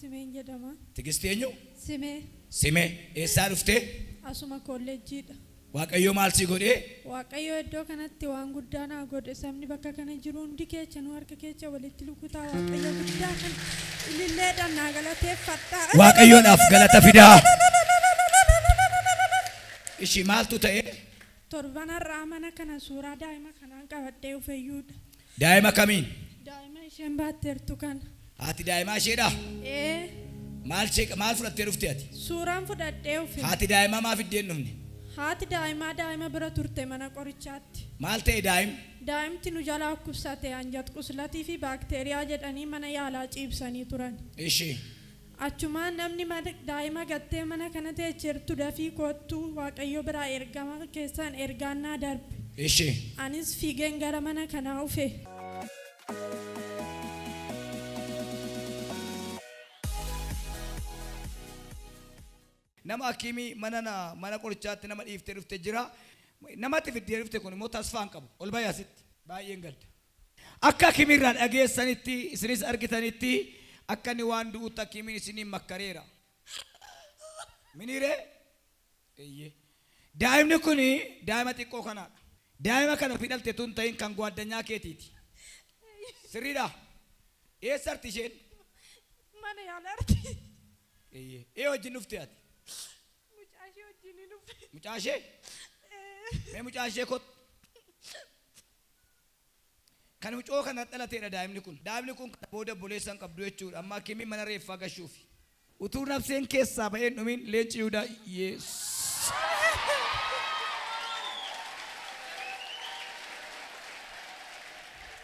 simeen jedhama. Tigisti eenyu? Simee. Simee. Eessaa dhuftee? Asuma kolleejjiidha. Waaqayyo maal si godhee? Waaqayyo iddoo kanatti waan guddaa naa godhe. Sabni bakka kana jiru hundi keessa nu harka keessa walitti lukutaa Waaqayyo guddaa kan ililleedhaan naa galateeffadhaa. Waaqayyoodhaaf galata fidaa. Ishii maaltu ta'e? Torbanarraa mana kana suuraa daa'ima kanaan qabadhee ufeeyyuudha. Daa'ima kamiin? Daa'ima isheen baatteertu kana. Haati daa'imaa isheedha? Maal fudhattee dhufte ati? Suuraan fudhadhee ufe. Haati daa'imaa maaf iddeen dhufne? Haati daa'imaa daa'ima bira turte mana qorichaatti. Maal ta'e daa'im? Daa'imti nu jalaa kubbsate anjat quslatii fi baakteeriyaa jedhanii mana yaalaa ciibsanii turan. Ishee. Achumaan namni daa'ima gattee mana kana teechertu dafii koottuu Waaqayyo biraa ergama keessaan ergaannaa darbe. Ishee. Anis fiigeen gara mana kanaa ufe. Nama akimii mana qorichaatti nama dhiiftee dhufte jira. Namatti fiddee dhufte kun immoo tasfaan qabu. Ol bayyaa sitti baay'een galta. Akka akimiirraa dhageessanitti isinis argitanitti akka inni waan du'uutti akimiin isiniin makkareera. Miniiree? Daa'imni kun daa'ima xiqqoo kanaadha. Daa'ima kana fidhalte tun ta'in kan gwaaddanyaa keetiiti. Sirriidha? Eessarti isheen? Mana yaalaarti. Wajjin dhufte ati? Mucaashee wajjin dhufe. Mucaashee? Mee mucaashee kot? Kan mucoo kana dhalateedha daa'imni kun. Daa'imni kun booda obboleessan qabdu jechuudha. Amma akimii mana reeffaa gashuufi. Utuu nafseen keessaa ba'een dhumin leenci Yihudaa Yees.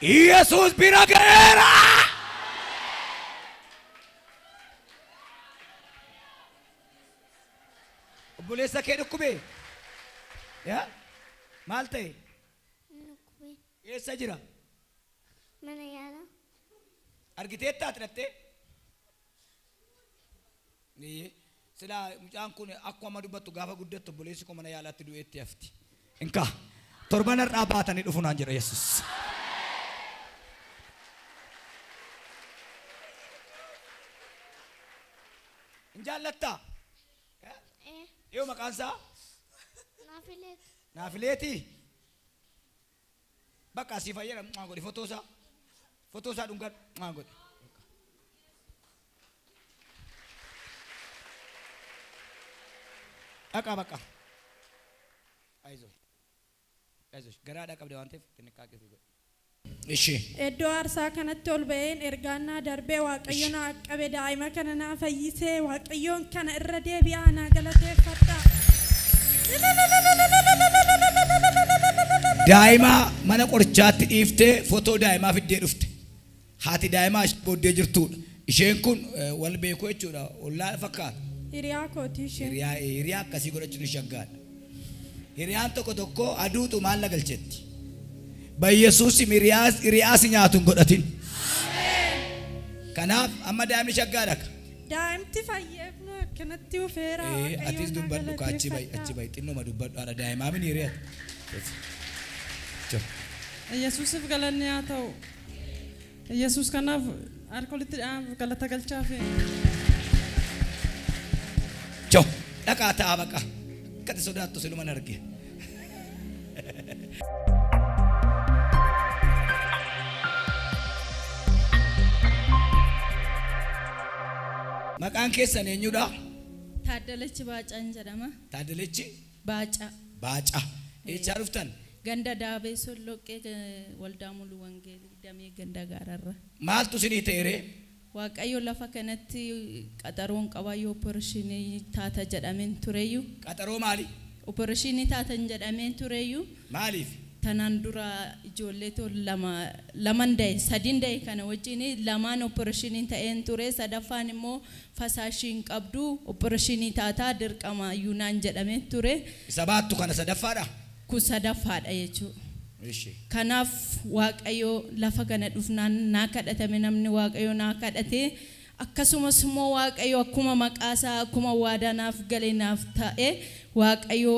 Yesuus bira ga'eera. Obboleessa kee dhukkubee? Yaa? Maal ta'e? Dhukkubee. Eessa jira? Mana yaalaa. Argiteettaa hidhattee? Silaa mucaan kun akkuma dubbattu gaafa guddattu obboleessi koo mana yaalaatti du'eetti hafti. Inkaa torban har'aa baatanii dhufu naan jedha Yesuus. Injaallattaa? Yoo maqaan isaa? Naafileeti. Naafileeti? Bakka asii fayyada maa godhi fotoo isaa dhungan maa godhi. Dhaqaa bakka. Aizo garaadhaa qabde waan ta'eef xinnaqaa keessa godhi. Ishee. Iddoo aarsaa kanatti ol ba'een ergaannaa darbee Waaqayyo naa qabe daa'ima kana naa fayyisee Waaqayyoon kana irra deebi'aa naa galateeffadhaa. Daa'ima mana qorichaatti dhiiftee fotoo daa'imaa fiddee dhufte. Haati daa'imaa booddee jirtuudha. Isheen kun wal beekuu jechuudha. Ollaa fakkaata. Hiriyaa kooti isheen. Hiriyaa akkasii godhachuun shaggaadha. Hiriyaan tokko aduutu maal na galchetti. Yesuus hiriyaa si nyaatu hin godhatin. Kanaaf amma daa'imni shaggaadha. Daa'imti fayyeefnu akkanatti ufeera. Atis dubbadhu achi bayi xinnuma dubbadhu haadha daa'imaa min hiriyaati. Yesuusif galanni haa ta'u. Yesuus kanaaf harkolitti galata galchaafe. Dhaqaa ta'a baqa. Akkati sodaattu siluman arge. Maqaan keessan eenyudha? Taaddalachi Baacaan jedhama. Taaddalachi? Baaca. Eessaa dhuftan? Ganda Daabee Solloqqee waldaa Muluu Wangeelii damee ganda gaararra. Maaltu isinii ta'e? Waaqayyo lafa kanatti qaxaroon qabaayyo opereeshinii taata jedhameen tureeyyu. Qaxaroo maali? Opereeshinii taatan jedhameen tureeyyu. Maaliif? Tanaan dura ijoollee laman da'e sadin da'e kana wajjin lamaan opereeshinii ta'een ture sadaffaan immoo fasaashiin qabdu opereeshinii taataa dirqama yuunaan jedhameen ture. Isa baattu kana sadaffaadha? Kun sadaffaadha jechuudha. Kanaaf Waaqayyo lafa kana dhufnaan naa kadhatame namni Waaqayyo naa kadhate akkasumas immoo Waaqayyo akkuma maqaasaa akkuma waadanaaf galenaaf ta'e Waaqayyo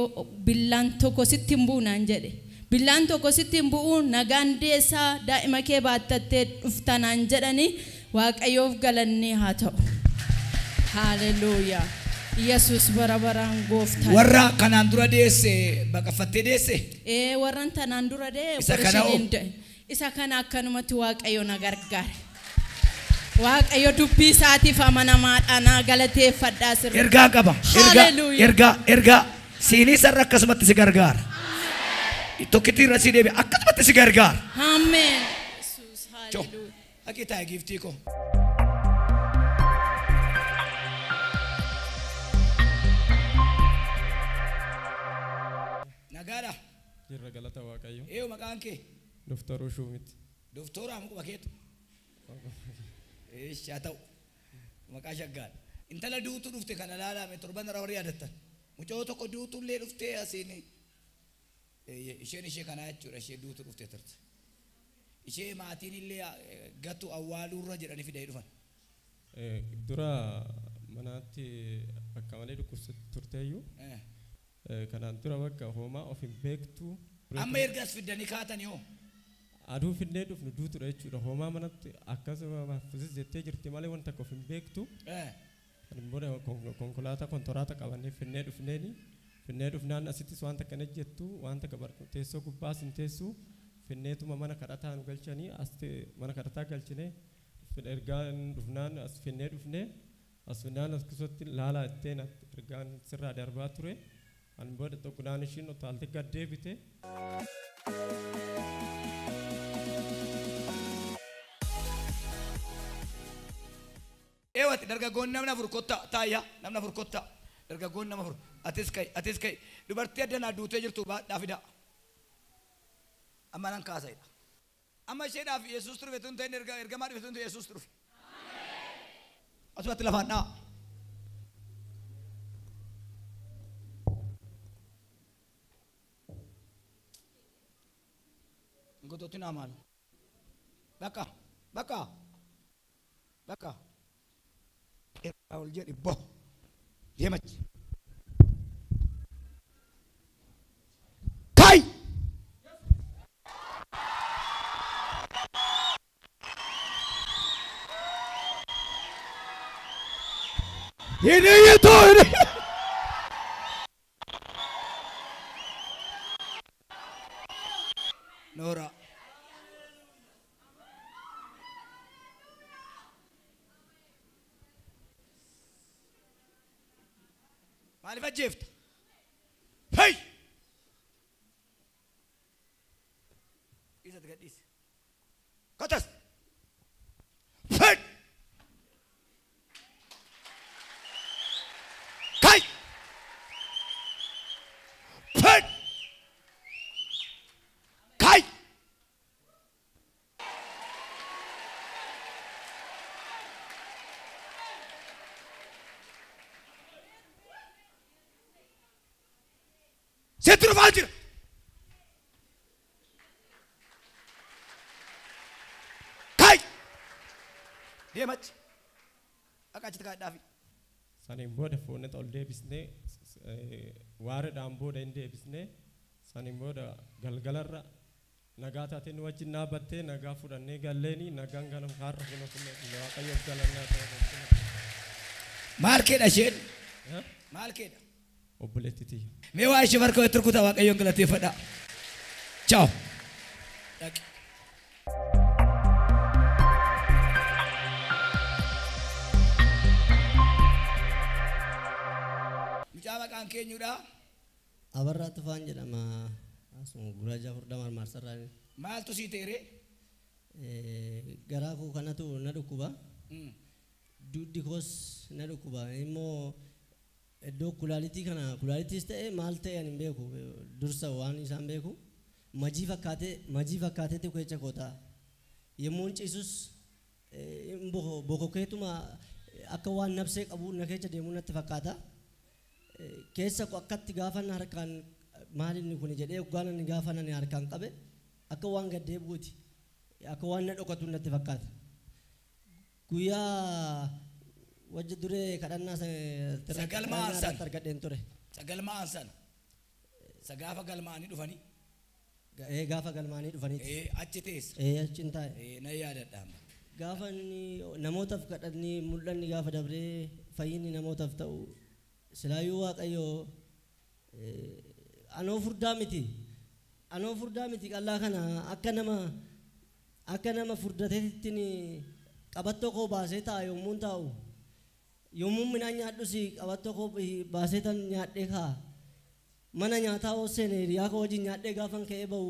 billaan tokko sitti hin buunaan jedhe. Billaan tokko sitti hin bu'u nagaan deessaa daa'ima kee baattattee dhuftanaan jedhani Waaqayyoof galanni haa ta'u. Haleluuyaa. Yesuus bara baraan gooftaa. Warra kanaan dura deesse baqafattee deesse. Warran tanaan dura Isa kana oo. isa kana akkanumatti Waaqayyo na gargaare. Waaqayyo dubbii isaatiif amanamaadhaan galateeffadhaa sirrii. Ergaa qaba. Hallelujah. Ergaa siinii sarara akkasumatti si gargaara. Tokkitti irra si deebi'a akkasumatti si gargaara. Amen. Yesuus Ciao. hallelujah. Aki taa'e giiftii koo. Nagaadha. Jirra galata Waaqayyo. Eeyyuu maqaan kee. Doftaruu Shumiti. Dooftoraa muka bakeetu. Haa ta'u. Maqaa shaggaan. Intala duutu dhufte kana laalame torban irraa warri yaadattan. Mucoo tokko duutullee dhuftee asiin. Isheen ishee kanaa jechuudha ishee duutu dhufte turte. Ishee maatiin illee gatu awwaaluurra jedhanii fidee dhufan. Dura manaatti akka malee dhukkubsatti turteeyyuu. Kanaan dura bakka hoomaa of hin beektu. Amma ergas fiddanii kaatanii hoo? Aduu finnee dhufnu duutudha jechuudha. Hoomaa manatti akkasuma fisis jettee jirti malee wanta akka of hin beektu. Booda konkolaataa kontoraata qabannee finnee dhufneeni. Finnee dhufnaan asittis wanta kana jettu wanta teessoo gubbaa sin teessu finneetuma mana kadhataa nu galchanii as mana kadhataa galchine ergaa dhufnaan as finnee dhufne as finnaan as keessatti laalaa itteen ergaan sirraa darbaa ture. An booda tokkodhaan ishiin utaalti gad deebite. Eewwati dargaggoonni namni afur kottaa taayyaa namni afur kottaa dargaggoonni nama afur atis kai dubartii addanaa duutee jirtu baadhaa fidaa amma nan kaasaidha amma isheedhaaf Yesuus turfe tun ta'in ergamaa dhufe tun ta'in Yesuus turfe asumatti lafaan dhaa ngototti naa maalu bakka Awal jadi boh, dia macam kai. Ini itu ini. Nora. Maaliif ajjeefta? Hey! Isa gadhiisi. Kotas! Hey! Kai! Hey! Kai! Setru Valdir. Kai. Dia mac. Akka cita dafi. Sanin booda foonnet ol deebisnee waareedhaan booda hin deebisnee sanin booda galgalarra nagaa taatee nu wajjin dhaabbattee nagaa fudhannee galleeni nagaan ganam har'a kunuunfne Waaqayyoof galannaa ta'e. Maal keedha isheen? Maal keedha? Obboleettitii. Mee waa ishee farka wayii turkutaa Waaqayyoon galateeffadhaa. Ciao. Dhaqi. Mucaa maqaan keenyudha. Abarraa Tufaan jedhama. Asuma Guraaja Furdaa Marmarsarraa. Maaltu sii ta'e? Garaa koo kanatu na dhukkuba. Duddi koos na dhukkuba. Immoo iddoo kulaalitii kana kulaalitis ta'e maal ta'e ani hin beeku. Dursa waan isaan beeku. Majii fakkaatee keessa koota. Yemmuu ciisus bokokeetuma akka waan nabsee qabu na keessa deemuu natti fakkaata. Keessa akkatti gaafa na harkaan maalinni kun jedhee ugaana ni gaafa na harkaan qabe akka waan gaddee buuti. Akka waan na dhokatu natti fakkaata. Guyyaa wajji duree kadhannaa Sagalmaan san. argadheen ture. Sagalmaan san. Sagaafa galmaanii dhufanii. Gaafa galmaanii dhufanii. Achi teessa. Achiin taa'e. Na yaadadha. Gaafa namootaaf kadhannii mul'anni gaafa dabree fayyinni namootaaf ta'u silaayyuu waaqayyoo anoo furdaa miti qallaa kana akka nama furdateetti qabattoo koo baasee ta'a yommuu taa'u yommuu midhaan nyaadhus qabattoo koo baasee tan nyaadhee kaa mana nyaataa hooseen hiriyaa koo wajjin nyaadhee gaafan ka'ee ba'u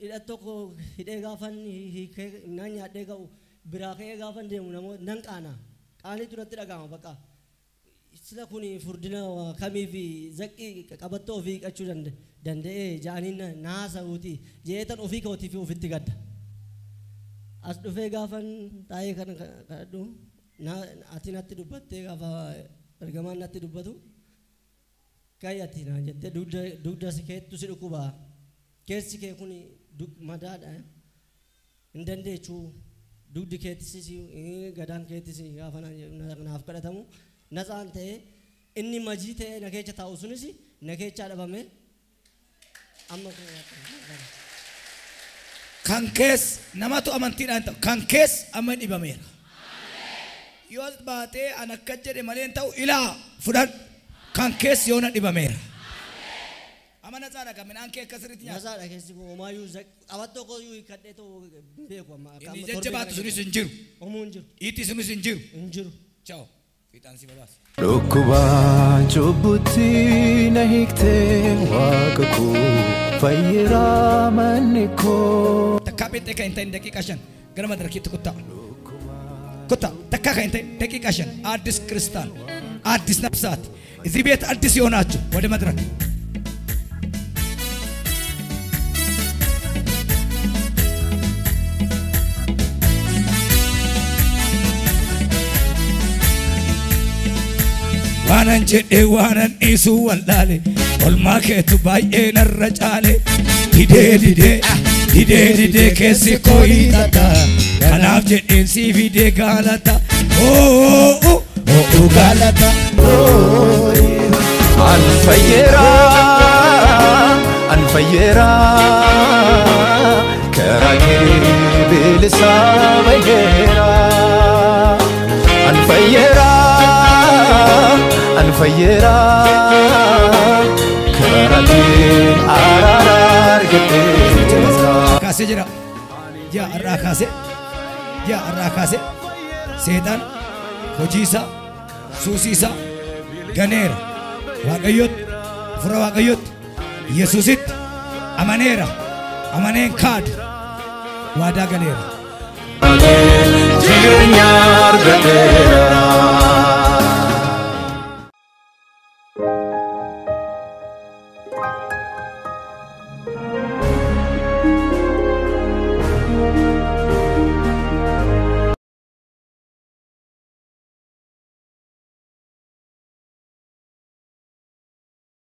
hidhattoo koo hidhee gaafan midhaan nyaadhee ka'u biraa ka'ee gaafan deemu namoota nan qaaniitu natti dhaga'ama bakka sila kuni furdina kamii fi zaqqii qabattoo ofii qachuu danda'ee jaaniin naasa'uuti jeetan ofii kootii fi ofitti gadda as dhufee gaafan taa'ee kana kadhadhu ati natti dubbattee gaafa ergamaan natti dubbatu kai ati naan jettee dugda si keettu si dhukkuba keessi kee kun madaadha hin dandeechuu dugdi keettis gadaan keettis gaafa naaf kadhatamu nasaan ta'ee inni majii ta'ee na keessa taa'u sunis na keessa dhabame amma kan kees namatu amantiidhaan ta'u kan kees amma dhibameera yoo baatee an akka jedhe malee ta'u ilaa fudhadhu kan kees yoo na dhibameera amma nasaadha kan midhaan kee akka sirriitti nyaata nasaadha keessi koo homaayyuu qabattoo koo yoo kadhee ta'u beeku amma inni jajjabaatu sunis hin jiru homuu hin jiru itti sunis hin jiru ciao fiixaan si babaas dhukkubaan cubbutti na hiiktee waaqa koo fayyiraa manni koo takkaa beektee kan hin ta'in daqiiqaa 5 gara madarakiitti kuttaa takkaa kan hin ta'in daqiiqaa 5 addis kiristaan addis nafsaati እዚህ ቤት አዲስ የሆናችሁ ወደ መድረክ ዋናን ጀዴ ዋናን ኢሱ ወላሌ ኦልማ ከቱ ባዬ ነረጫሌ ዲዴ ከሲ ኮይታታ ከናፍ ጀዴን ሲቪዴ ጋላታ ኦ galata anfayyera karake bilisa bayyera anfayyera karake ararar gete kase jira ya arra kase setan hojisa suusisa ganeera waaqayyoot fura waaqayyoot yesuusitti amaneera amaneen kaadu waadaa galeera jireenya argate